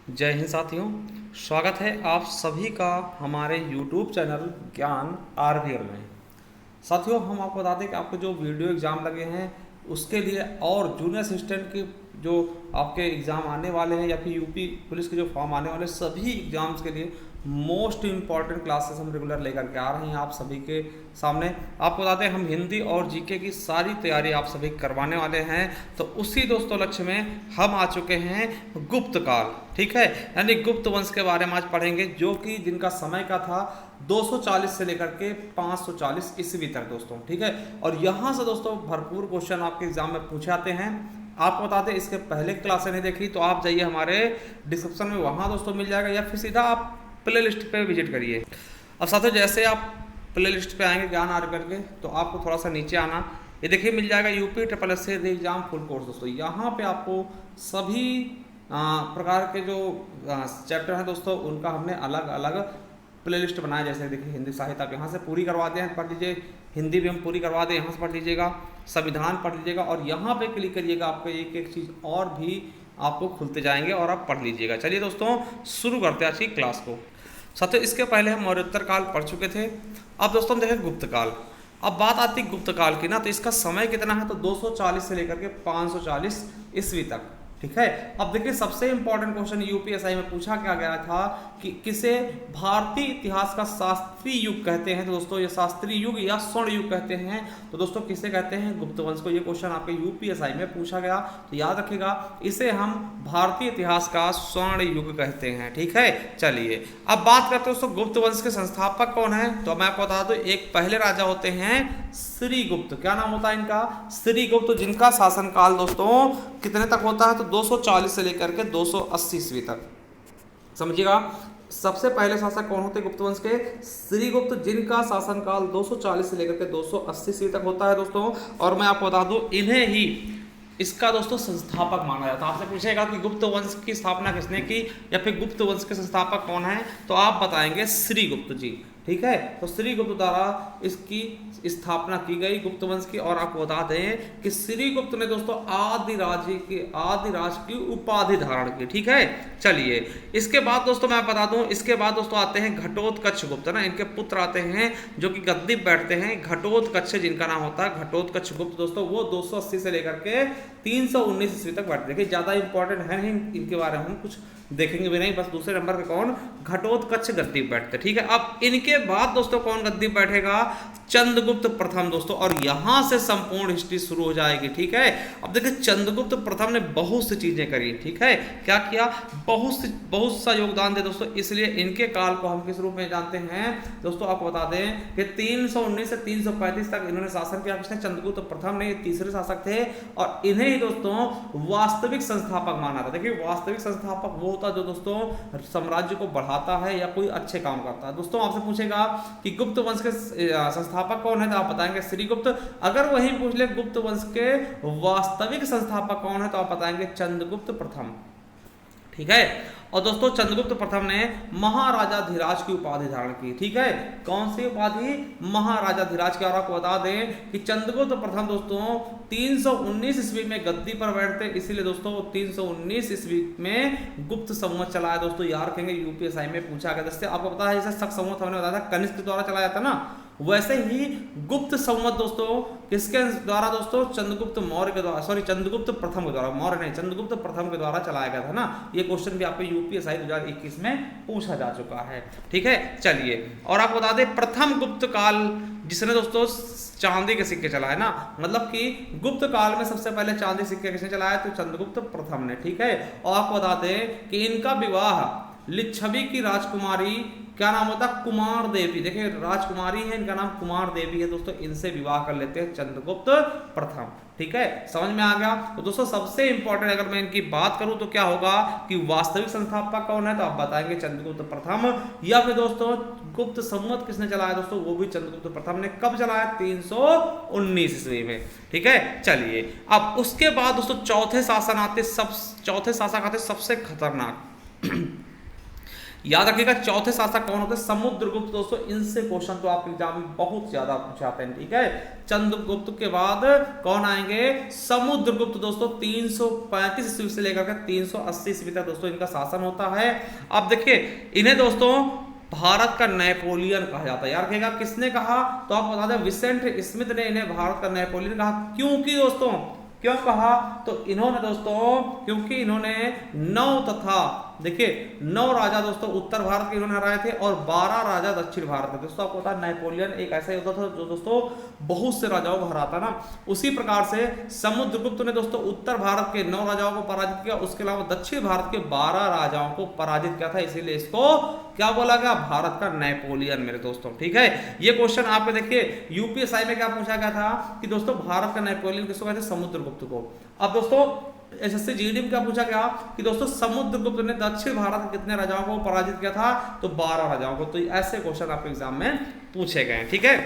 जय हिंद साथियों। स्वागत है आप सभी का हमारे YouTube चैनल ज्ञान आरवीएल में। साथियों, हम आपको बता दें कि आपको जो वीडियो एग्ज़ाम लगे हैं उसके लिए और जूनियर असिस्टेंट के जो आपके एग्ज़ाम आने वाले हैं या फिर यूपी पुलिस के जो फॉर्म आने वाले सभी एग्ज़ाम्स के लिए मोस्ट इम्पॉर्टेंट क्लासेस हम रेगुलर लेकर के आ रहे हैं आप सभी के सामने। आपको बताते हैं हम हिंदी और जीके की सारी तैयारी आप सभी करवाने वाले हैं। तो उसी दोस्तों लक्ष्य में हम आ चुके हैं गुप्त काल, ठीक है, यानी गुप्त वंश के बारे में आज पढ़ेंगे, जो कि जिनका समय का था 240 से लेकर के 540 ईस्वी तक दोस्तों, ठीक है। और यहाँ से दोस्तों भरपूर क्वेश्चन आपके एग्जाम में पूछे आते हैं। आपको बता दें इसके पहले क्लासें नहीं देखी तो आप जाइए हमारे डिस्क्रिप्शन में, वहाँ दोस्तों मिल जाएगा, या फिर सीधा आप प्ले लिस्ट पे विजिट करिए। अब साथियों जैसे आप प्ले लिस्ट पे आएंगे ज्ञान आर करके तो आपको थोड़ा सा नीचे आना, ये देखिए मिल जाएगा UP triple S exam full course दोस्तों। यहाँ पे आपको सभी प्रकार के जो चैप्टर हैं दोस्तों उनका हमने अलग अलग प्ले लिस्ट बनाया। जैसे देखिए हिंदी साहित्य आप यहाँ से पूरी करवा दें, पढ़ लीजिए, हिंदी भी हम पूरी करवा दें, यहाँ से पढ़ लीजिएगा, संविधान पढ़ लीजिएगा, और यहाँ पे क्लिक करिएगा, आपको एक एक चीज़ और भी आपको खुलते जाएंगे और आप पढ़ लीजिएगा। चलिए दोस्तों शुरू करते हैं आज की क्लास को। साथियों इसके पहले हम मौर्योत्तर काल पढ़ चुके थे। अब दोस्तों हम देखें गुप्त काल। अब बात आती है गुप्त काल की ना, तो इसका समय कितना है, तो 240 से लेकर के 540 ईस्वी तक, ठीक है। अब देखिए सबसे इंपॉर्टेंट क्वेश्चन यूपीएसआई में पूछा क्या गया था कि किसे भारतीय इतिहास का शास्त्रीय युग कहते हैं। तो दोस्तों ये शास्त्रीय युग या स्वर्ण युग कहते हैं, तो दोस्तों किसे कहते हैं, गुप्त वंश को। ये क्वेश्चन आपके यूपीएसआई में पूछा गया, तो याद रखिएगा इसे हम भारतीय इतिहास का स्वर्ण युग कहते हैं, ठीक है। चलिए अब बात करते हैं दोस्तों गुप्त वंश के संस्थापक कौन है। तो मैं आपको बता दूं एक पहले राजा होते हैं श्रीगुप्त। क्या नाम होता है इनका, श्रीगुप्त, जिनका शासनकाल दोस्तों कितने तक होता है, तो 240 से लेकर के 280 ईस्वी तक। समझिएगा सबसे पहले शासक कौन होते हैं गुप्त वंश के, श्रीगुप्त, जिनका शासनकाल 240 से लेकर के 280 ईस्वी तक होता है दोस्तों। और मैं आपको बता दूं इन्हें ही इसका दोस्तों संस्थापक माना जाता है। आपसे पूछेगा कि गुप्त वंश की स्थापना किसने की या फिर गुप्त वंश के संस्थापक कौन है, तो आप बताएंगे श्रीगुप्त जी, ठीक है। तो श्रीगुप्त द्वारा इसकी स्थापना की गई गुप्त वंश की। और आपको बता दें कि श्रीगुप्त ने दोस्तों आदिराज की उपाधि धारण की, ठीक है। चलिए इसके बाद दोस्तों मैं बता दूं, इसके बाद दोस्तों आते हैं घटोत्कच गुप्त ना, इनके पुत्र आते हैं जो कि गद्दी बैठते हैं। घटोत्कच जिनका नाम होता है घटोत्कच गुप्त दोस्तों, वो 280 से लेकर के 319 ईस्वी तक बैठते। देखिए ज्यादा इंपॉर्टेंट है नहीं, इनके बारे में हम कुछ देखेंगे भी नहीं, बस दूसरे नंबर पे कौन, घटोत्कच गद्दी बैठते, ठीक है। अब इनके बाद दोस्तों कौन गद्दी बैठेगा, चंद्रगुप्त प्रथम दोस्तों, और यहां से संपूर्ण हिस्ट्री शुरू हो जाएगी, ठीक है। अब देखिए चंद्रगुप्त प्रथम ने बहुत सी चीजें करी, ठीक है। क्या किया, बहुत सा योगदान दे दोस्तों, इसलिए इनके काल को हम किस रूप में जानते हैं दोस्तों। आपको बता दें कि 319 से 335 तक इन्होंने शासन किया। किसने, चंद्रगुप्त प्रथम ने, तीसरे शासक थे, और इन्हें ही दोस्तों वास्तविक संस्थापक माना था। देखिए वास्तविक संस्थापक वो होता जो दोस्तों साम्राज्य को बढ़ाता है या कोई अच्छे काम करता है। दोस्तों आपसे पूछेगा कि गुप्त वंश के संस्थापक कौन है, तो आप बताएंगे श्रीगुप्त। अगर वही पूछ ले गुप्त वंश के वास्तविक संस्थापक कौन है, तो आप बताएंगे चंद्रगुप्त प्रथम, ठीक है। और दोस्तों चंद्रगुप्त प्रथम ने महाराजाधिराज की उपाधि धारण की, ठीक है। कौन सी उपाधि, महाराजाधिराज की। और आपको बता दें कि चंद्रगुप्त प्रथम दोस्तों 319 ईस्वी में गद्दी पर बैठते, इसीलिए दोस्तों 319 ईस्वी में गुप्त संवत चलाया दोस्तों। याद रखेंगे यूपीएसआई में पूछा गया। जैसे आपको पता है जैसे शक संवत हमने बताया था कनिष्क द्वारा चलाया जाता ना, वैसे ही गुप्त संवत दोस्तों किसके द्वारा दोस्तों, चंद्रगुप्त मौर्य के द्वारा, सॉरी चंद्रगुप्त प्रथम के द्वारा, मौर्य नहीं चंद्रगुप्त प्रथम के द्वारा चलाया गया था ना। ये क्वेश्चन भी आपको यूपीएसआई 2021 में पूछा जा चुका है, ठीक है। चलिए और आपको बता दें प्रथम गुप्त काल जिसने दोस्तों चांदी के सिक्के चलाए ना, मतलब कि गुप्त काल में सबसे पहले चांदी सिक्के किसने चलाया, तो चंद्रगुप्त प्रथम ने, ठीक है। और आपको बता दें कि इनका विवाह लिच्छवी की राजकुमारी, क्या नाम होता है, कुमार देवी, देखिए राजकुमारी है, इनका नाम कुमार देवी है दोस्तों, इनसे विवाह कर लेते हैं चंद्रगुप्त प्रथम, ठीक है। समझ में आ गया। तो दोस्तों सबसे इंपॉर्टेंट अगर मैं इनकी बात करूं तो क्या होगा कि वास्तविक संस्थापक कौन है, तो आप बताएंगे चंद्रगुप्त प्रथम। या फिर दोस्तों गुप्त संवत किसने चलाया दोस्तों, वो भी चंद्रगुप्त प्रथम ने। कब चलाया, 319 ईस्वी में, ठीक है। चलिए अब उसके बाद दोस्तों चौथे शासक आते सबसे खतरनाक याद रखिएगा चौथे शासक कौन होते हैं? समुद्रगुप्त। दोस्तों इनसे क्वेश्चन तो आपके एग्जाम में बहुत ज्यादा पूछे जाते हैं, ठीक है। चंद्रगुप्त के बाद कौन आएंगे? समुद्रगुप्त। दोस्तों 335 ईस्वी से लेकर के 380 ईस्वी तक दोस्तों इनका शासन होता है। अब देखिए इन्हें दोस्तों भारत का नेपोलियन कहा जाता है। याद रखिएगा किसने कहा? तो आप बता दें विसेंट स्मिथ ने इन्हें भारत का नेपोलियन कहा। क्योंकि दोस्तों क्यों कहा? तो इन्होंने दोस्तों क्योंकि इन्होंने 9 तथा देखिए 9 राजा दोस्तों उत्तर भारत के इन्होंने हराए थे और 12 राजा दक्षिण भारत के। दोस्तों आपको पता है नेपोलियन एक ऐसा योद्धा था जो दोस्तों बहुत से राजाओं को हराता ना। उसी प्रकार से समुद्रगुप्त ने दोस्तों उत्तर भारत के 9 राजाओं को पराजित किया, उसके अलावा दक्षिण भारत के 12 राजाओं को पराजित किया था, इसीलिए इसको क्या बोला गया? भारत का नेपोलियन मेरे दोस्तों, ठीक है। ये क्वेश्चन आपने देखिए यूपीएसआई में क्या पूछा गया था कि दोस्तों भारत का नेपोलियन किसको कहते हैं? समुद्रगुप्त को। अब दोस्तों एसएससी जीडी में क्या पूछा गया कि दोस्तों समुद्रगुप्त ने दक्षिण भारत के कितने राजाओं को पराजित किया था? तो 12 राजाओं को। तो ऐसे क्वेश्चन आपके एग्जाम में पूछे गए हैं, ठीक है।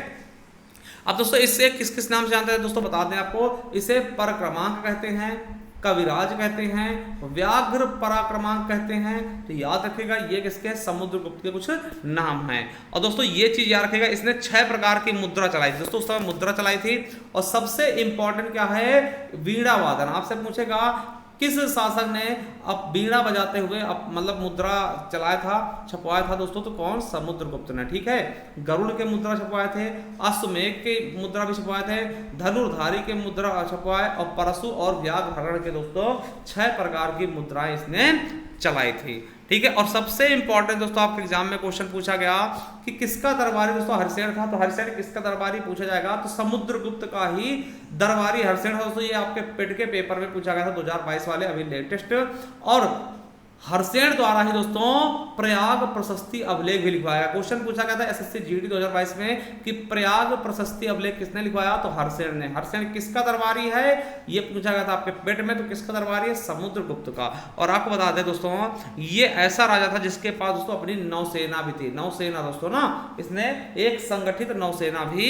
अब दोस्तों इससे किस किस नाम से जानते हैं दोस्तों बता दें आपको। इसे परक्रमांक कहते हैं, कविराज कहते हैं, व्याघ्र पराक्रमांक कहते हैं। तो याद रखिएगा ये किसके? समुद्रगुप्त के कुछ नाम हैं। और दोस्तों ये चीज याद रखिएगा इसने 6 प्रकार की मुद्रा चलाई थी दोस्तों, उस समय मुद्रा चलाई थी। और सबसे इंपॉर्टेंट क्या है? वीणा वादन। आपसे पूछेगा किस शासक ने अब वीणा बजाते हुए अब मतलब मुद्रा चलाया था, छपवाया था दोस्तों? तो कौन? समुद्रगुप्त ने, ठीक है। गरुड़ के मुद्रा छपवाए थे, अश्वमेघ के मुद्रा भी छपवाए थे, धनुर्धारी के मुद्रा छपवाए और परशु और व्याघ्र के दोस्तों 6 प्रकार की मुद्राएं इसने चलाई थी, ठीक है। और सबसे इंपॉर्टेंट दोस्तों आपके एग्जाम में क्वेश्चन पूछा गया कि किसका दरबारी दोस्तों हर्षेन था? तो हर्षेन किसका दरबारी पूछा जाएगा? तो समुद्रगुप्त का ही दरबारी हर्षेन था दोस्तों। ये आपके पेट के पेपर में पूछा गया था 2022 वाले अभी लेटेस्ट। और हर्षेन द्वारा ही दोस्तों प्रयाग प्रशस्ति अभिलेख भी लिखवाया। क्वेश्चन पूछा गया था एसएससी जीडी 2022 में कि प्रयाग प्रशस्ति अभिलेख किसने लिखवाया? तो हर्षेन ने। हर्षेन किसका दरबारी है? ये पूछा गया था आपके पेट में। तो किसका दरबारी है? समुद्रगुप्त का। और आपको बता दें दोस्तों ये ऐसा राजा था जिसके पास दोस्तों अपनी नौसेना भी थी। नौसेना दोस्तों ना इसने एक संगठित नौसेना भी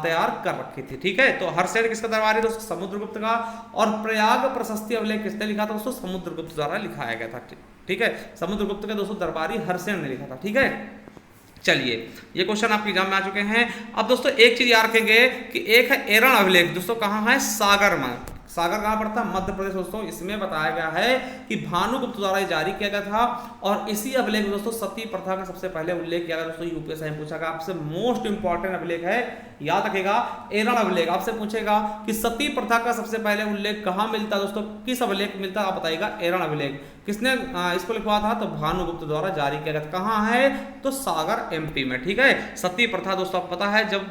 तैयार कर रखी थी, ठीक है। तो हर्षेन किसका दरबारी दोस्तों? समुद्रगुप्त का। और प्रयाग प्रशस्ति अभिलेख किसने लिखा था दोस्तों? समुद्रगुप्त द्वारा लिखाया गया था, ठीक है। समुद्रगुप्त के दोस्तों दरबारी हर्षेन ने लिखा था, ठीक है। चलिए ये क्वेश्चन आपके एग्जाम में आ चुके हैं। अब दोस्तों एक चीज याद रखेंगे कि एक है एरण अभिलेख दोस्तों, कहाँ है? सागर में। सागर कहाँ पड़ता है? मध्य प्रदेश दोस्तों। इसमें बताया गया है कि भानुगुप्त द्वारा जारी किया गया था। और इसी अभिलेख में दोस्तों सती प्रथा का सबसे पहले उल्लेख किया गया दोस्तों। यूपीएसआई में पूछा गया आपसे मोस्ट इंपॉर्टेंट अभिलेख है, याद रखेगा एरण अभिलेख। आपसे पूछेगा कि सती प्रथा का सबसे पहले उल्लेख कहाँ मिलता है दोस्तों? किस अभिलेख में मिलता है? आप बताइएगा एरण अभिलेख। किसने इसको लिखवा था? तो भानुगुप्त द्वारा जारी किया गया। कहाँ है? तो सागर एमपी में, ठीक है। सती प्रथा दोस्तों आपको पता है जब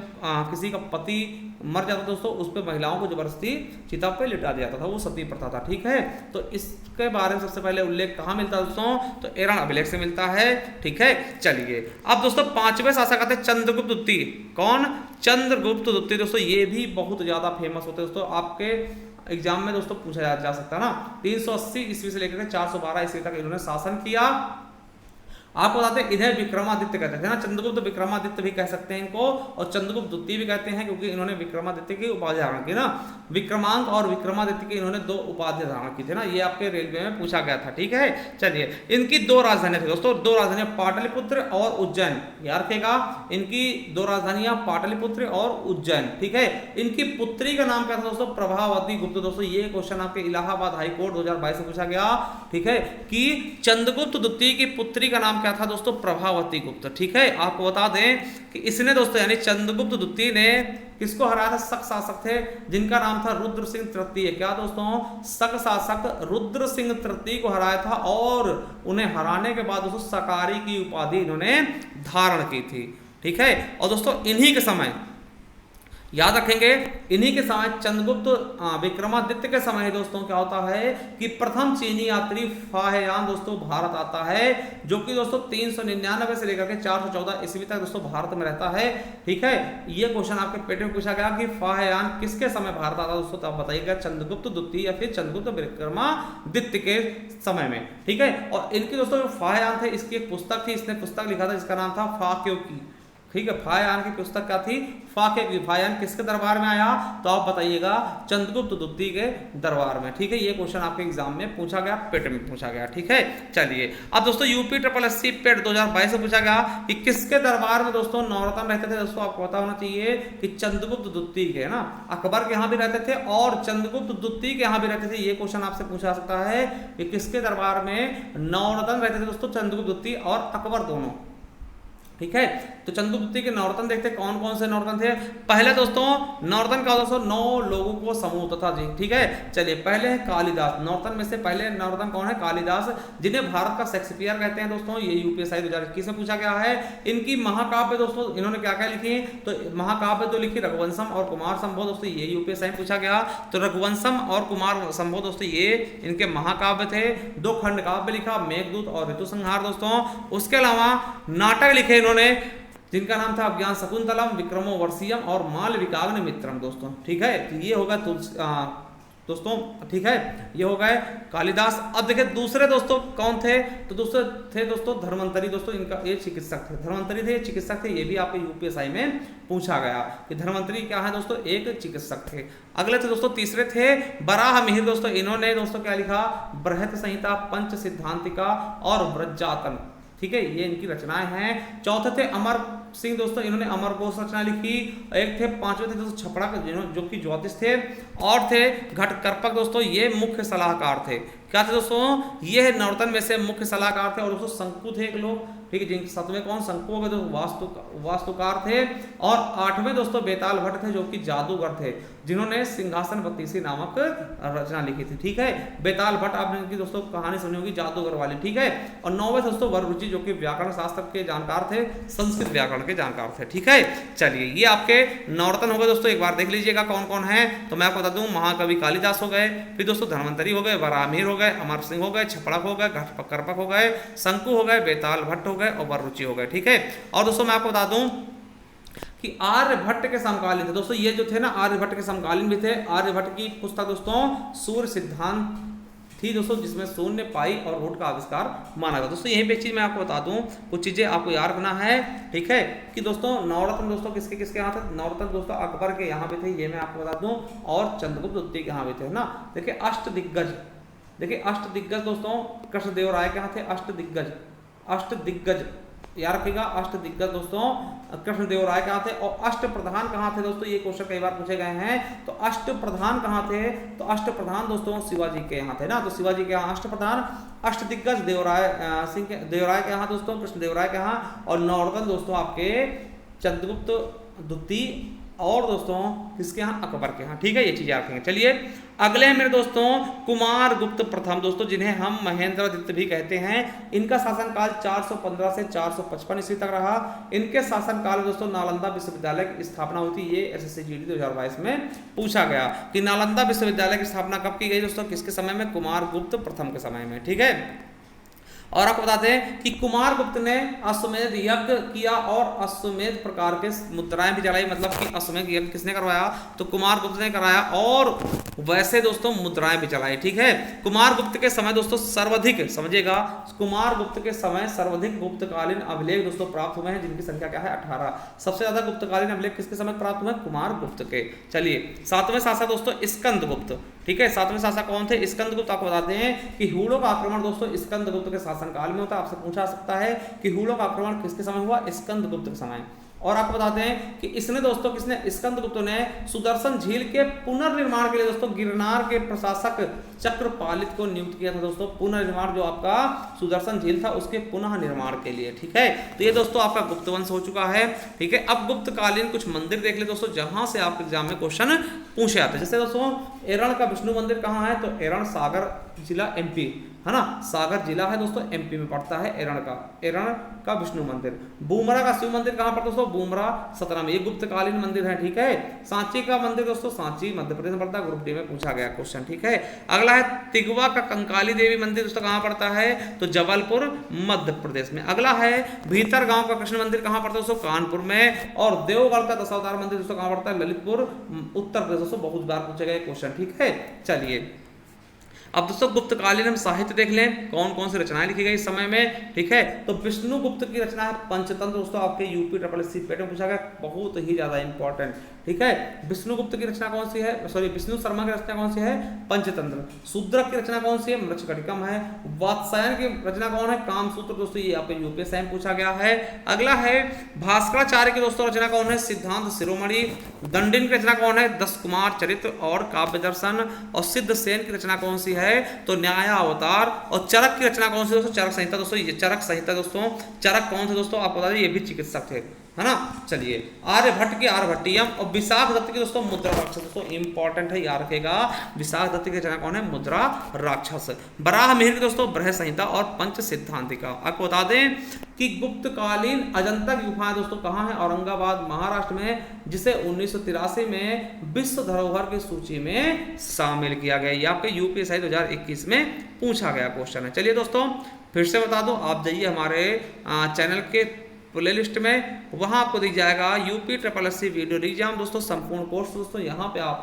किसी का पति मर जाता दोस्तों उस पर महिलाओं को जबरदस्ती चिता पे लिटा दिया जाता था, वो सती प्रथा था, ठीक है। तो इसके बारे में सबसे पहले उल्लेख कहाँ मिलता है दोस्तों? तो एरण अभिलेख से मिलता है, ठीक है। चलिए अब दोस्तों 5वें शासक आते हैं चंद्रगुप्त द्वितीय। कौन? चंद्रगुप्त द्वितीय दोस्तों। ये भी बहुत ज्यादा फेमस होते हैं दोस्तों, आपके एग्जाम में दोस्तों पूछा जा सकता है ना। 380 ईस्वी से लेकर 412 ईस्वी तक इन्होंने शासन किया। आपको बताते हैं इन्हें विक्रमादित्य कहते थे ना। चंद्रगुप्त विक्रमादित्य भी कह सकते हैं इनको, और चंद्रगुप्त द्वितीय भी कहते हैं क्योंकि इन्होंने विक्रमादित्य की उपाधि धारण की ना। विक्रमांक और विक्रमादित्य की इन्होंने 2 उपाधि धारण की थी ना। ये आपके रेलवे में पूछा गया था, ठीक है। चलिए इनकी 2 राजधानियां थी दोस्तों, 2 राजधानियां पाटलिपुत्र और उज्जैन। याद रखेगा इनकी 2 राजधानियां पाटलिपुत्र और उज्जैन, ठीक है। इनकी पुत्री का नाम क्या था दोस्तों? प्रभावती गुप्त। दोस्तों ये क्वेश्चन आपके इलाहाबाद हाईकोर्ट 2022 में पूछा गया, ठीक है, कि चंद्रगुप्त द्वितीय की पुत्री का नाम क्या था दोस्तों? प्रभावती गुप्त, ठीक है। आपको बता दें कि इसने दोस्तों यानी चंद्रगुप्त द्वितीय ने किसको हराया था? शक शासक थे जिनका नाम था रुद्र सिंह तृतीय। क्या दोस्तों? शक शासक रुद्र सिंह तृतीय को हराया था और उन्हें हराने के बाद दोस्तों सकारी की उपाधि इन्होंने धारण की थी, ठीक है। और दोस्तों इन्हीं के समय याद रखेंगे इन्हीं के समय चंद्रगुप्त विक्रमादित्य के समय दोस्तों क्या होता है कि प्रथम चीनी यात्री फाहेयान दोस्तों भारत आता है, जो कि दोस्तों 399 से लेकर के 414 ईस्वी तक दोस्तों भारत में रहता है, ठीक है। ये क्वेश्चन आपके पेट में पूछा गया कि फाहेयान किसके समय भारत आता दोस्तों? तो आप बताइएगा चंद्रगुप्त द्वितीय या फिर चंद्रगुप्त विक्रमादित्य के समय में, ठीक है। और इनकी दोस्तों जो फाहेयान थे इसकी एक पुस्तक थी, इसने पुस्तक लिखा था जिसका नाम था फाक्यों की, ठीक है, फायान की पुस्तक क्या थी, फाके की। फायान किसके दरबार में आया, तो आप बताइएगा चंद्रगुप्त द्वितीय के दरबार में। ठीक है, ये क्वेश्चन आपके एग्जाम में पूछा गया, पेट में पूछा गया। ठीक है, चलिए अब दोस्तों यूपी SSC पेट 2022 से पूछा गया कि किसके दरबार में दोस्तों नवरत्न रहते थे। दोस्तों आपको पता होना चाहिए कि चंद्रगुप्त द्वितीय के, ना, अकबर के यहाँ भी रहते थे और चंद्रगुप्त द्वितीय के यहाँ भी रहते थे। ये क्वेश्चन आपसे पूछा सकता है कि किसके दरबार में नवरत्न रहते थे दोस्तों, चंद्रगुप्त द्वितीय और अकबर दोनों। ठीक है, तो चंद्रगुप्त द्वितीय के नवरत्न देखते हैं कौन कौन से नवरत्न थे। पहले दोस्तों नवरत्न का दोस्तों 9 लोगों को समूह था जी। ठीक है, चलिए पहले है कालिदास। नवरत्न में से पहले नवरत्न कौन है, कालिदास, जिन्हें भारत का शेक्सपियर कहते हैं दोस्तों। ये यूपीएससी 2021 में पूछा गया है। इनकी महाकाव्य दोस्तों, इन्होंने क्या क्या लिखी, तो महाकाव्य तो लिखी रघुवंशम और कुमार संभव दोस्तों, ये यूपीएससी में पूछा गया। तो रघुवंशम और कुमार संभव दोस्तों ये इनके महाकाव्य थे। 2 खंड काव्य लिखा, मेघदूत और ऋतु संहार दोस्तों। उसके अलावा नाटक लिखे इन्होंने, जिनका नाम था अभिज्ञान शकुंतलम, विक्रमो वर्षियम और मालविकाग्नि मित्रम दोस्तों। ठीक है, तो ये होगा दोस्तों। ठीक है, ये हो गए कालिदास। अब देखिए दूसरे दोस्तों कौन थे, तो दूसरे थे दोस्तों धर्मंतरी दोस्तों। इनका ये चिकित्सक थे, धर्मंतरी थे, चिकित्सक थे। ये भी आपके यूपीएससी में पूछा गया कि धर्मंतरी क्या है दोस्तों, एक चिकित्सक थे। अगले थे दोस्तों, तीसरे थे बराह मिहिर दोस्तों। इन्होंने दोस्तों क्या लिखा, बृहत संहिता, पंच सिद्धांतिका और व्रजातन। ठीक है, ये इनकी रचनाएं हैं। चौथे थे अमर सिंह दोस्तों, इन्होंने अमर कोश रचना लिखी। एक थे, पांचवें थे दोस्तों छपड़ा, जो कि ज्योतिष थे। और थे घटकर्पक दोस्तों, ये मुख्य सलाहकार थे। क्या थे दोस्तों, ये नवरत्न में से मुख्य सलाहकार थे। और दोस्तों शंकु थे एक लोग। ठीक है, जिनके 7वें कौन, शंकु हो गए दोस्तों, वास्तुकार थे। और 8वें दोस्तों बेताल भट्ट थे, जो कि जादूगर थे, जिन्होंने सिंहासन बत्तीसी नामक रचना लिखी थी। ठीक है, बेताल भट्ट आपने इनकी दोस्तों कहानी सुनी होगी, जादूगर वाली। ठीक है, और 9वें दोस्तों वररुचि, जो कि व्याकरण शास्त्र के जानकार थे, संस्कृत व्याकरण के जानकार थे। ठीक है, चलिए ये आपके नवरत्न हो गए दोस्तों। एक बार देख लीजिएगा कौन कौन है। तो मैं आपको बता दूं, महाकवि कालिदास हो गए, फिर दोस्तों धन्वंतरी हो गए, बराहमीर हो गए, अमर सिंह हो गए, छपड़क हो गए, घटकर्पक हो गए, शंकु हो गए, बेताल भट्ट हो गए और वररुचि हो गए। ठीक है, और दोस्तों मैं आपको बता दूं कि आर्यभट्ट के समकालीन थे दोस्तों। ये जो थे ना आर्यभट्ट के समकालीन भी थे। आर्यभट्ट की पुस्तक दोस्तों सूर्य सिद्धांत थी दोस्तों, जिसमें शून्य, पाई और रूट का आविष्कार माना गया दोस्तों। यही पे चीज मैं आपको बता दूं, कुछ चीजें आपको याद रखना है। ठीक है, कि दोस्तों नवरत्न दोस्तों किसके किसके यहाँ थे। नवरत्न दोस्तों अकबर के यहाँ पे थे, ये मैं आपको बता दूं, और चंद्रगुप्त द्वितीय के यहाँ पे थे ना। देखिए अष्टदिग्गज, देखिए अष्टदिग्गज दोस्तों कृष्णदेवराय के यहाँ थे। अष्टदिग्गज, अष्टदिग्गज याद रखिएगा, अष्टदिग्गज दोस्तों कृष्णदेवराय कहाँ थे। और अष्टप्रधान कहाँ थे दोस्तों, ये क्वेश्चन कई बार पूछे गए हैं। तो अष्टप्रधान कहाँ थे, तो अष्टप्रधान दोस्तों शिवाजी के यहाँ थे ना। तो शिवाजी के यहाँ अष्टप्रधान। अष्टदिग्गज देवराय सिंह देवराय के यहाँ दोस्तों, कृष्णदेवराय के यहाँ। और नवरत्न दोस्तों आपके चंद्रगुप्त द्वितीय और दोस्तों किसके यहाँ, अकबर के यहाँ। ठीक है, ये चीज याद रखेंगे। चलिए अगले हैं मेरे दोस्तों कुमार गुप्त प्रथम दोस्तों, जिन्हें हम महेंद्रगुप्त भी कहते हैं। इनका शासनकाल 415 से 455 ईस्वी तक रहा। इनके शासनकाल में दोस्तों नालंदा विश्वविद्यालय की स्थापना हुई थी। ये SSC GD 2022 में पूछा गया कि नालंदा विश्वविद्यालय की स्थापना कब की गई दोस्तों, किसके समय में, कुमार गुप्त प्रथम के समय में। ठीक है, और आपको बताते हैं कि कुमार गुप्त ने अश्वमेध यज्ञ किया और अश्वमेध प्रकार के मुद्राएं भी जलाई। मतलब कि अश्वमेध यज्ञ किसने करवाया, तो कुमार गुप्त ने कराया। और वैसे दोस्तों मुद्राएं भी चलाई। ठीक है, कुमार गुप्त के समय दोस्तों सर्वाधिक, समझिएगा, कुमार गुप्त के समय सर्वाधिक गुप्तकालीन अभिलेख दोस्तों प्राप्त हुए हैं, जिनकी संख्या क्या है, 18। सबसे ज्यादा गुप्तकालीन अभिलेख किसके समय प्राप्त हुए, कुमार गुप्त के। चलिए 7वें शासक दोस्तों स्कंदगुप्त। ठीक है, 7वें शासक कौन थे, स्कंदगुप्त। आपको बताते हैं कि हुड़ों का आक्रमण दोस्तों स्कंदगुप्त के शासनकाल में होता है। आपसे पूछा सकता है कि हुड़ों का आक्रमण किसके समय हुआ, स्कंदगुप्त के समय। और आपको बताते हैं कि इसने दोस्तों किसने, स्कंदगुप्त ने सुदर्शन झील के पुनर्निर्माण के लिए दोस्तों गिरनार के प्रशासक चक्रपालित को नियुक्त किया था दोस्तों। पुनर्निर्माण जो आपका सुदर्शन झील था उसके पुनः निर्माण के लिए। ठीक है, तो ये दोस्तों आपका गुप्त वंश हो चुका है। ठीक है, अब गुप्तकालीन कुछ मंदिर देख ले दोस्तों, जहां से आपके एग्जाम में क्वेश्चन पूछे जाते हैं। जैसे दोस्तों एरण का विष्णु मंदिर कहाँ है, तो एरण सागर जिला MP है ना, सागर जिला है दोस्तों, MP में पड़ता है एरण का विष्णु मंदिर। बुमरा का शिव मंदिर कहाँ पर दोस्तों, बुमरा सतना में, ये गुप्तकालीन मंदिर है। ठीक है, सांची का मंदिर दोस्तों सांची मध्य प्रदेश में पड़ता है, ग्रुप D में पूछा गया क्वेश्चन। ठीक है, अगला है तिगवा का कंकाली देवी मंदिर दोस्तों कहाँ पड़ता है, तो जबलपुर मध्य प्रदेश में। अगला है भीतर गांव का कृष्ण मंदिर कहाँ पड़ता है दोस्तों, कानपुर में। और देवगढ़ का दशावतार मंदिर दोस्तों कहाँ पड़ता है, ललितपुर उत्तर प्रदेश दोस्तों, बहुत बार पूछे गए क्वेश्चन। ठीक है, चलिए अब दोस्तों गुप्तकालीन हम साहित्य देख लें, कौन कौन सी रचनाएं लिखी गई इस समय में, ठीक है। तो विष्णुगुप्त की रचना है पंचतंत्र, दोस्तों आपके यूपी SSC पेट में पूछा गया, बहुत ही ज्यादा इंपॉर्टेंट, ठीक है। विष्णुगुप्त की रचना कौन सी है, सॉरी विष्णु शर्मा की रचना कौन सी है, पंचतंत्र। शूद्रक की रचना कौन सी है, मृच्छकटिकम है। वात्सायन की रचना कौन है, कामसूत्र, दोस्तों ये आपके यूपीएससी में पूछा गया है। अगला है भास्कराचार्य की दोस्तों रचना कौन है, सिद्धांत शिरोमणि। दंडिन की रचना कौन है, 10 कुमार चरित्र और काव्य दर्शन। और सिद्ध सेन की रचना कौन सी है, तो न्यायावतार। और चरक की रचना कौन सी दोस्तों, चरक संहिता। दोस्तों ये चरक संहिता, दोस्तों चरक कौन थे दोस्तों आपको बता दें, ये भी चिकित्सक थे, है ना। चलिए आर्यभट्ट की आर्यभट्टियम। और विशाख दत्त की दोस्तों मुद्रा राक्षस, दोस्तों इंपॉर्टेंट है, याद रखेगा। विशाख दत्त की रचना कौन है, मुद्रा राक्षस। बराह मिहिर की दोस्तों बृहद संहिता और पंच सिद्धांतिका। आपको बता दें कि गुप्तकालीन अजंता की गुफाएं दोस्तों कहाँ है, औरंगाबाद महाराष्ट्र में, जिसे 1983 में विश्व धरोहर की सूची में शामिल किया गया। ये आपके यूपीएससी 2021 में पूछा गया क्वेश्चन है। चलिए दोस्तों फिर से बता दूं, आप जाइए हमारे चैनल के प्लेलिस्ट में, वहां आपको दिख जाएगा यूपी SSC वीडियो एग्जाम दोस्तों संपूर्ण कोर्स। दोस्तों यहाँ पे आप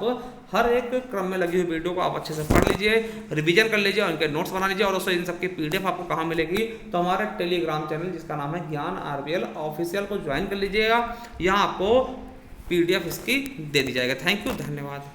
हर एक क्रम में लगी हुई वीडियो को आप अच्छे से पढ़ लीजिए, रिवीजन कर लीजिए और इनके नोट्स बना लीजिए। और दोस्तों इन सबकी PDF आपको कहाँ मिलेगी, तो हमारे टेलीग्राम चैनल जिसका नाम है ज्ञान RVL ऑफिशियल को ज्वाइन कर लीजिएगा, यहाँ आपको PDF इसकी दे दी जाएगा। थैंक यू, धन्यवाद।